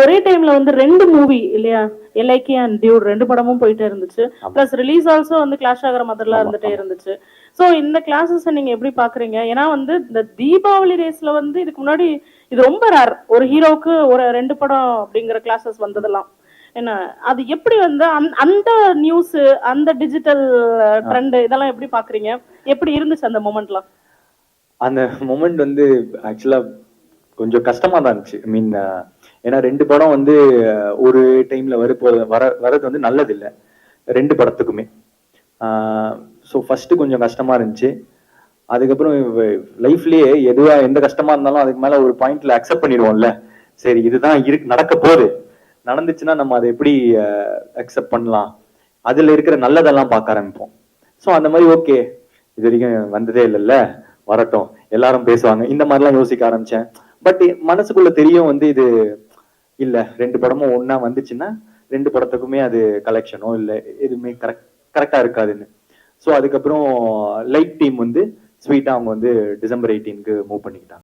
ஒரே டைம்ல வந்து 2 மூவி இல்லையா, எல்ஐகே அண்ட் டியூட் 2 படமும் போயிட்டே இருந்துச்சு. பிளஸ் ரிலீஸ் ஆல்சோ வந்து கிளாஷ் ஆகிற மாதிரிலாம் இருந்துட்டே இருந்துச்சு. சோ இந்த கிளாஸஸ் நீங்க எப்படி பாக்குறீங்க? ஏன்னா வந்து இந்த தீபாவளி ரேஸ்ல வந்து இதுக்கு முன்னாடி இது ரொம்ப ரேர், ஒரு ஹீரோவுக்கு ஒரு 2 படம் அப்படிங்கிற கிளாஸஸ் வந்ததெல்லாம். என்ன அது எப்படி வந்து அந்த நியூஸ், அந்த டிஜிட்டல் ட்ரெண்ட் இதெல்லாம் எப்படி பாக்குறீங்க? எப்படி இருந்துச்சு அந்த மொமெண்ட்லாம்? அந்த மொமெண்ட் வந்து ஆக்சுவலா கொஞ்சம் கஷ்டமா தான் இருந்துச்சு. ஐ மீன், ஏன்னா 2 படம் வந்து ஒரு டைம்ல வரது வந்து நல்லது இல்லை 2 படத்துக்குமே. ஸோ ஃபர்ஸ்ட் கொஞ்சம் கஷ்டமா இருந்துச்சு. அதுக்கப்புறம் லைஃப்லயே எதுவா எந்த கஷ்டமா இருந்தாலும் அதுக்கு மேல ஒரு பாயிண்ட்ல அக்செப்ட் பண்ணிடுவோம்ல. சரி, இதுதான் நடக்க போகுது, நடந்துச்சுன்னா நம்ம அதை எப்படி அக்செப்ட் பண்ணலாம், அதுல இருக்கிற நல்லதெல்லாம் பார்க்க ஆரம்பிப்போம். ஸோ அந்த மாதிரி ஓகே, இது வரைக்கும் வந்ததே இல்லைல்ல, வரட்டும், எல்லாரும் பேசுவாங்க, இந்த மாதிரிலாம் யோசிக்க ஆரம்பிச்சேன். பட் மனசுக்குள்ள தெரியும் வந்து இது இல்ல, 2 படமும் ஒன்னா வந்துச்சுன்னா 2 படத்துக்குமே அது கலெக்ஷனோ இல்ல எதுவுமே கரெக்டா இருக்காதுன்னு. ஸோ அதுக்கப்புறம் லைட் டீம் வந்து ஸ்வீட்டா அவங்க வந்து டிசம்பர் 18க்கு மூவ் பண்ணிக்கிட்டாங்க.